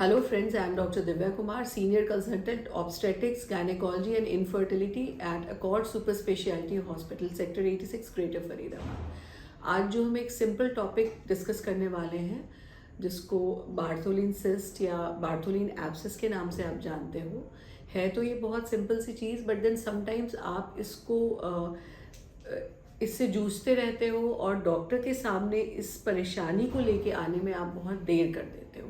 Hello friends, I am Dr. Divya Kumar, Senior Consultant Obstetrics, Gynecology and Infertility at Accord Super Specialty Hospital, Sector 86, Greater Faridabad. आज जो हम एक simple topic discuss करने वाले हैं जिसको बार्थोलिन सिस्ट या बार्थोलिन एब्सिस के नाम से आप जानते हो, है तो ये बहुत सिंपल सी चीज़, बट देन समटाइम्स आप इससे जूझते रहते हो और डॉक्टर के सामने इस परेशानी को लेके आने में आप बहुत देर कर देते हो।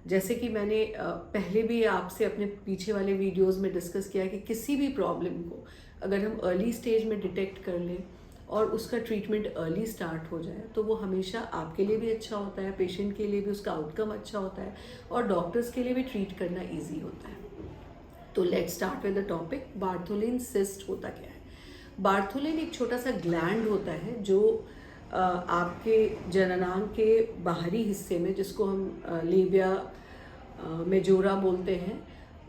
जैसे कि मैंने पहले भी आपसे अपने पीछे वाले वीडियोस में डिस्कस किया कि किसी भी प्रॉब्लम को अगर हम अर्ली स्टेज में डिटेक्ट कर लें और उसका ट्रीटमेंट अर्ली स्टार्ट हो जाए तो वो हमेशा आपके लिए भी अच्छा होता है, पेशेंट के लिए भी उसका आउटकम अच्छा होता है और डॉक्टर्स के लिए भी ट्रीट करना ईजी होता है। तो let's start with the topic. Bartholin cyst होता क्या है? बार्थोलिन एक छोटा सा ग्लैंड होता है जो आपके जननांग के बाहरी हिस्से में, जिसको हम लेबिया मेजोरा बोलते हैं,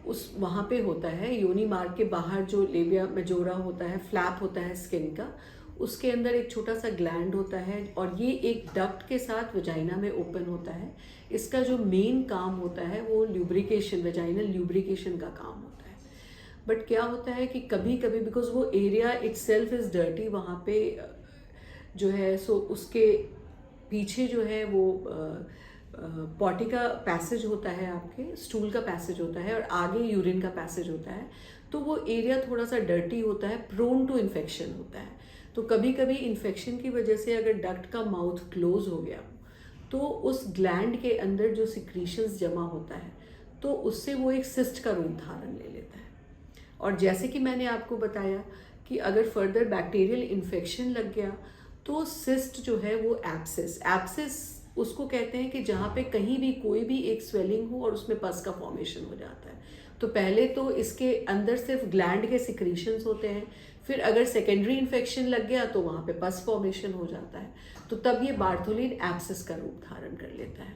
उस वहाँ पे होता है। योनि मार्ग के बाहर जो लेबिया मेजोरा होता है, फ्लैप होता है स्किन का, उसके अंदर एक छोटा सा ग्लैंड होता है और ये एक डक्ट के साथ वजाइना में ओपन होता है। इसका जो मेन काम होता है वो ल्यूब्रिकेशन, वजाइनल ल्यूब्रिकेशन का काम होता है। बट क्या होता है कि कभी कभी बिकॉज वो एरिया इटसेल्फ इज़ डर्टी, वहाँ पे जो है सो उसके पीछे जो है वो पॉटी का पैसेज होता है, आपके स्टूल का पैसेज होता है और आगे यूरिन का पैसेज होता है। तो वो एरिया थोड़ा सा डर्टी होता है, प्रोन टू इन्फेक्शन होता है। तो कभी कभी इन्फेक्शन की वजह से अगर डक्ट का माउथ क्लोज हो गया तो उस ग्लैंड के अंदर जो सिक्रीशंस जमा होता है तो उससे वो एक सिस्ट का रूप धारण ले लेता है। और जैसे कि मैंने आपको बताया कि अगर फर्दर बैक्टीरियल इन्फेक्शन लग गया तो सिस्ट जो है वो एब्सिस उसको कहते हैं कि जहाँ पे कहीं भी कोई भी एक स्वेलिंग हो और उसमें पस का फॉर्मेशन हो जाता है। तो पहले तो इसके अंदर सिर्फ ग्लैंड के सिक्रीशंस होते हैं, फिर अगर सेकेंडरी इन्फेक्शन लग गया तो वहाँ पे पस फॉर्मेशन हो जाता है, तो तब ये बार्थोलिन एब्सिस का रूप धारण कर लेता है।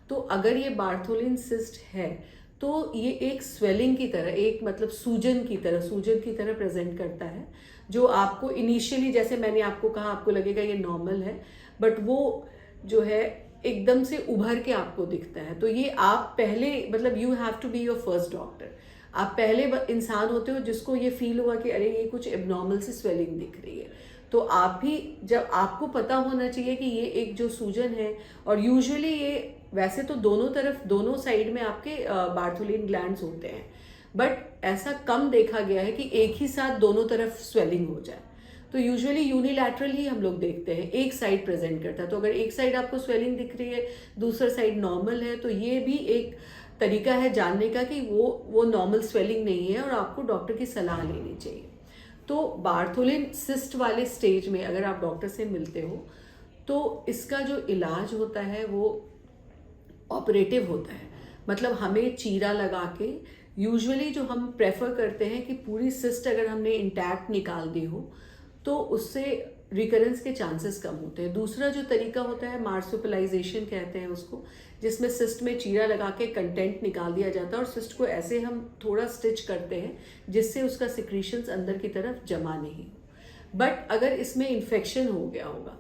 तो अगर ये बार्थोलिन सिस्ट है तो ये एक स्वेलिंग की तरह, एक मतलब सूजन की तरह प्रेजेंट करता है, जो आपको इनिशियली, जैसे मैंने आपको कहा, आपको लगेगा ये नॉर्मल है, बट वो जो है एकदम से उभर के आपको दिखता है। तो ये आप पहले, मतलब you have to be your first doctor. आप पहले इंसान होते हो जिसको ये फील हुआ कि अरे ये कुछ एबनॉर्मल सी स्वेलिंग दिख रही है। तो आप भी, जब आपको पता होना चाहिए कि ये एक जो सूजन है, और यूजुअली ये वैसे तो दोनों साइड में आपके बार्थोलिन ग्लैंड्स होते हैं, बट ऐसा कम देखा गया है कि एक ही साथ दोनों तरफ स्वेलिंग हो जाए। तो यूजुअली यूनिलैटरल ही हम लोग देखते हैं, एक साइड प्रेजेंट करता है। तो अगर एक साइड आपको स्वेलिंग दिख रही है, दूसरा साइड नॉर्मल है, तो ये भी एक तरीका है जानने का कि वो नॉर्मल स्वेलिंग नहीं है और आपको डॉक्टर की सलाह लेनी चाहिए। तो बार्थोलिन सिस्ट वाले स्टेज में अगर आप डॉक्टर से मिलते हो तो इसका जो इलाज होता है वो ऑपरेटिव होता है। मतलब हमें चीरा लगा के, यूजुअली जो हम प्रेफर करते हैं कि पूरी सिस्ट अगर हमने इंटैक्ट निकाल दी हो तो उससे रिकरेंस के चांसेस कम होते हैं। दूसरा जो तरीका होता है मार्सुपिलाइजेशन कहते हैं उसको, जिसमें सिस्ट में चीरा लगा के कंटेंट निकाल दिया जाता है और सिस्ट को ऐसे हम थोड़ा स्टिच करते हैं जिससे उसका सिक्रीशंस अंदर की तरफ जमा नहीं हो। बट अगर इसमें इन्फेक्शन हो गया होगा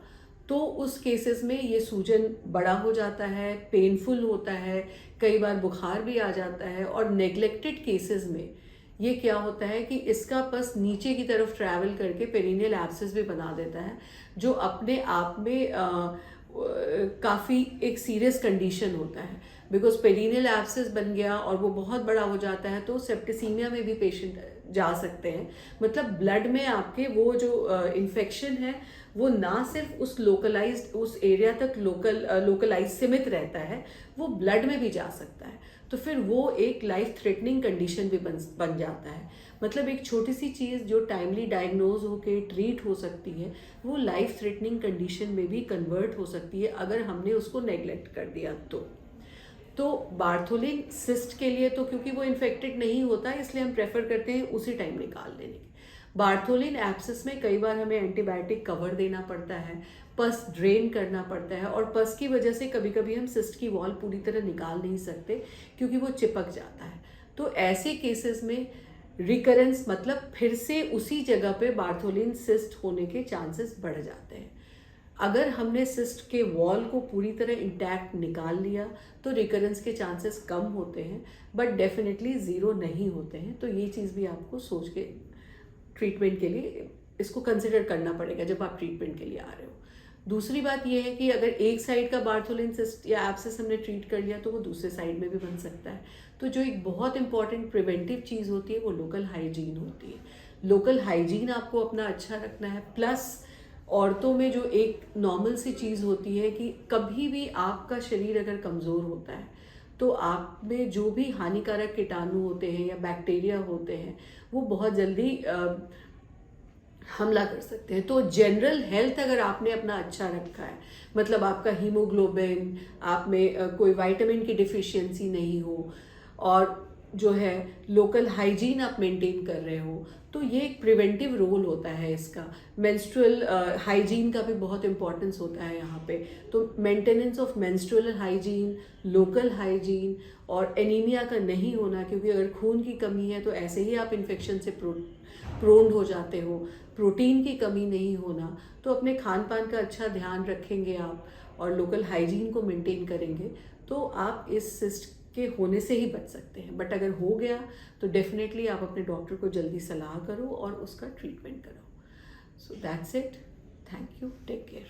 तो उस केसेस में ये सूजन बड़ा हो जाता है, पेनफुल होता है, कई बार बुखार भी आ जाता है। और नेग्लेक्टेड केसेस में ये क्या होता है कि इसका पस नीचे की तरफ ट्रैवल करके पेरिनियल एब्सिस भी बना देता है, जो अपने आप में काफ़ी एक सीरियस कंडीशन होता है। बिकॉज पेरिनियल एब्सिस बन गया और वो बहुत बड़ा हो जाता है तो सेप्टिसीमिया में भी पेशेंट जा सकते हैं। मतलब ब्लड में आपके वो जो इन्फेक्शन है वो ना सिर्फ उस लोकलाइज्ड, उस एरिया तक लोकलाइज सीमित रहता है, वो ब्लड में भी जा सकता है। तो फिर वो एक लाइफ थ्रेटनिंग कंडीशन भी बन जाता है। मतलब एक छोटी सी चीज़ जो टाइमली डायग्नोज होके ट्रीट हो सकती है, वो लाइफ थ्रेटनिंग कंडीशन में भी कन्वर्ट हो सकती है अगर हमने उसको नेग्लेक्ट कर दिया तो बार्थोलिन सिस्ट के लिए तो क्योंकि वो इन्फेक्टेड नहीं होता इसलिए हम प्रेफर करते हैं उसी टाइम निकाल लेने की। बार्थोलिन एब्सिस में कई बार हमें एंटीबायोटिक कवर देना पड़ता है, पस ड्रेन करना पड़ता है, और पस की वजह से कभी कभी हम सिस्ट की वॉल पूरी तरह निकाल नहीं सकते क्योंकि वो चिपक जाता है। तो ऐसे केसेस में रिकरेंस, मतलब फिर से उसी जगह पे बार्थोलिन सिस्ट होने के चांसेस बढ़ जाते हैं। अगर हमने सिस्ट के वॉल को पूरी तरह इंटैक्ट निकाल लिया तो रिकरेंस के चांसेस कम होते हैं, बट डेफिनेटली ज़ीरो नहीं होते हैं। तो ये चीज़ भी आपको सोच के ट्रीटमेंट के लिए इसको कंसिडर करना पड़ेगा जब आप ट्रीटमेंट के लिए आ रहे हो। दूसरी बात यह है कि अगर एक साइड का बार्थोलिन सिस्ट या एब्सेस हमने ट्रीट कर लिया तो वो दूसरे साइड में भी बन सकता है। तो जो एक बहुत इंपॉर्टेंट प्रिवेंटिव चीज़ होती है वो लोकल हाइजीन होती है। लोकल हाइजीन आपको अपना अच्छा रखना है। प्लस औरतों में जो एक नॉर्मल सी चीज़ होती है कि कभी भी आपका शरीर अगर कमज़ोर होता है तो आप में जो भी हानिकारक कीटाणु होते हैं या बैक्टीरिया होते हैं वो बहुत जल्दी हमला कर सकते हैं। तो जनरल हेल्थ अगर आपने अपना अच्छा रखा है, मतलब आपका हीमोग्लोबिन, आप में कोई विटामिन की डिफिशियंसी नहीं हो और जो है लोकल हाइजीन आप मेंटेन कर रहे हो, तो ये एक प्रिवेंटिव रोल होता है इसका। मेंस्ट्रुअल हाइजीन का भी बहुत इंपॉर्टेंस होता है यहाँ पे। तो maintenance of menstrual hygiene, local hygiene और एनीमिया का नहीं होना, क्योंकि अगर खून की कमी है तो ऐसे ही आप इन्फेक्शन से प्रोन हो जाते हो। प्रोटीन की कमी नहीं होना, तो अपने खान पान का अच्छा ध्यान रखेंगे आप और लोकल हाइजीन को मेंटेन करेंगे तो आप इस सिस्ट के होने से ही बच सकते हैं। बट अगर हो गया तो डेफिनेटली आप अपने डॉक्टर को जल्दी सलाह करो और उसका ट्रीटमेंट करो। So that's it. Thank you. Take care.